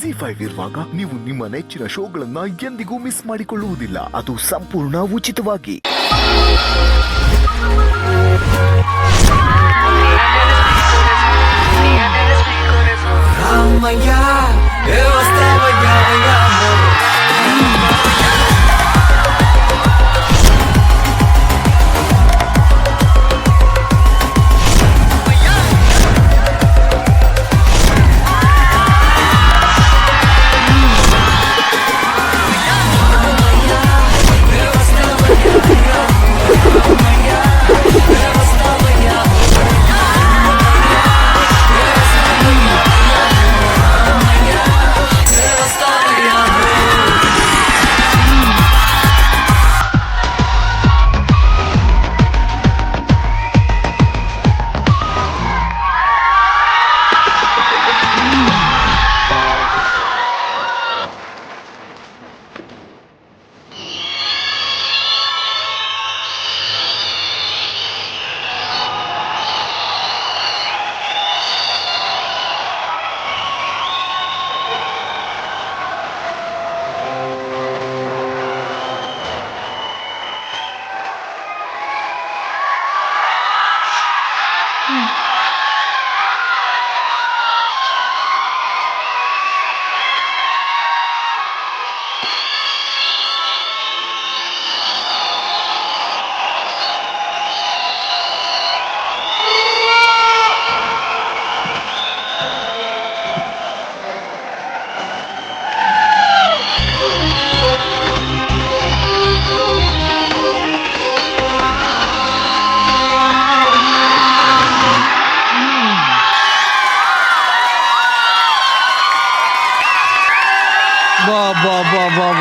ZEE5 ಇರುವಾಗ ನೀವು ನಿಮ್ಮ ನೆಚ್ಚಿನ ಶೋಗಳನ್ನ ಎಂದಿಗೂ ಮಿಸ್ ಮಾಡಿಕೊಳ್ಳುವುದಿಲ್ಲ. ಅದು ಸಂಪೂರ್ಣ ಉಚಿತವಾಗಿ.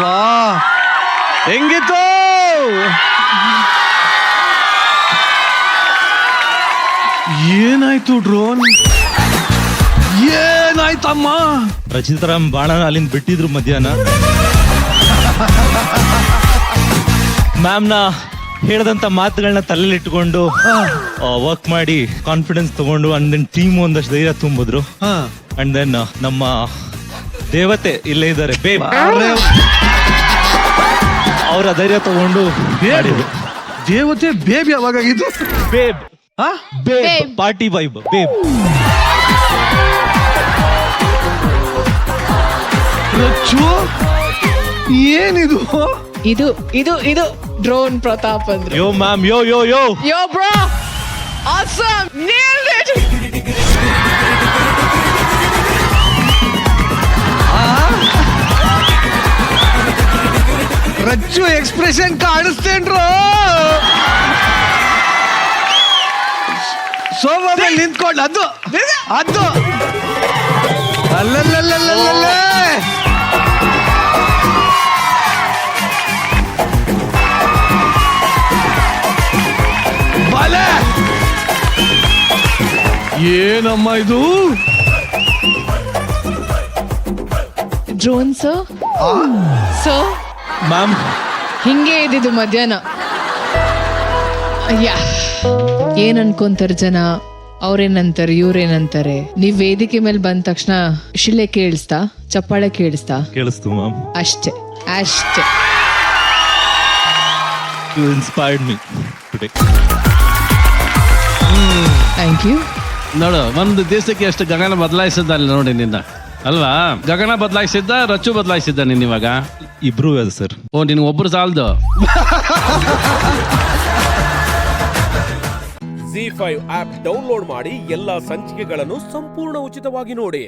ಬಾ ಹೆಂಗಿತ್ತು? ಏನಾಯ್ತು ಡ್ರೋನ್? ಏನಾಯ್ತಮ್ಮ? ರಚಿತಾರಾಮ್ ಬಾಣನ ಅಲ್ಲಿಂದ ಬಿಟ್ಟಿದ್ರು ಮಧ್ಯಾಹ್ನ. ಮ್ಯಾಮ್ನ ಹೇಳ್ದಂತ ಮಾತುಗಳನ್ನ ತಲೆಯಲ್ಲಿ ಇಟ್ಕೊಂಡು ವರ್ಕ್ ಮಾಡಿ ಕಾನ್ಫಿಡೆನ್ಸ್ ತಗೊಂಡು ಅಂಡ್ ದೆನ್ ಟೀಮ್ ಒಂದಷ್ಟು ಧೈರ್ಯ ತುಂಬಿದ್ರು. ಅಂಡ್ ದೆನ್ ನಮ್ಮ ದೇವತೆ ಇಲ್ಲೇ ಇದ್ದಾರೆ, ಬೇಬ್, ಅವರ ಧೈರ್ಯ ತಗೊಂಡು ದೇವತೆ ಬೇಬ್ ಯಾವಾಗಾಗಿದ್ದು? Babe babe party vibe babe. Rachchu ಏನಿದು? ಇದು ಇದು ಇದು ಡ್ರೋನ್ ಪ್ರತಾಪ್ ಅಂದ್ರೆ. Yo ma'am, yo yo yo yo bro, awesome, nailed it. Rachchu expression ಕಾಣಿಸ್ತೇನ್ರು. ಸೋಫಾ ಮೇಲೆ ನಿಂತ್ಕೊಂಡು ಅದು ಅದು ಅಲ್ಲಲ್ಲಲ್ಲಲ್ಲಲ್ಲ. ಬಾಲೆ ಏನಮ್ಮ ಇದು? Drone sir, sir ma'am. ಹಿಂಗೆ ಇದ್ದಿದ್ದು ಮಧ್ಯಾಹ್ನ. ಅಯ್ಯ, ಏನ್ ಅನ್ಕೊಂತಾರ ಜನ, ಅವ್ರೇನಂತಾರೆ ಇವ್ರೇನಂತಾರೆ. ನೀವ್ ವೇದಿಕೆ ಮೇಲೆ ಬಂದ ತಕ್ಷಣ ಶಿಲೆ ಕೇಳಿಸ್ತಾ, ಚಪ್ಪಾಳೆ ಕೇಳಿಸ್ತಾ? ಕೇಳಿಸ್ತು ಮ್ಯಾಮ್. ಅಷ್ಟೇ ಅಷ್ಟೇ. You inspired me today. Thank you. ನೋಡು, ಒಂದು ದೇಶಕ್ಕೆ ಎಷ್ಟು ಗಗನ ಬದಲಾಯಿಸಿದ್ದ ಅಲ್ಲಿ ನೋಡಿ ನಿನ್ನ, ಅಲ್ವಾ? ಗಗನ ಬದಲಾಯಿಸಿದ್ದ, ರಚ್ಚು ಬದಲಾಯಿಸಿದ್ದ ನೀನ್ ಇವಾಗ. ಇಬ್ರು ಅದ ಸರ್. ಓ, ನಿನ್ ಒಬ್ರು ಸಾಲದು. ZEE5 ಆಪ್ ಡೌನ್ಲೋಡ್ ಮಾಡಿ ಎಲ್ಲಾ ಸಂಚಿಕೆಗಳನ್ನು ಸಂಪೂರ್ಣ ಉಚಿತವಾಗಿ ನೋಡಿ.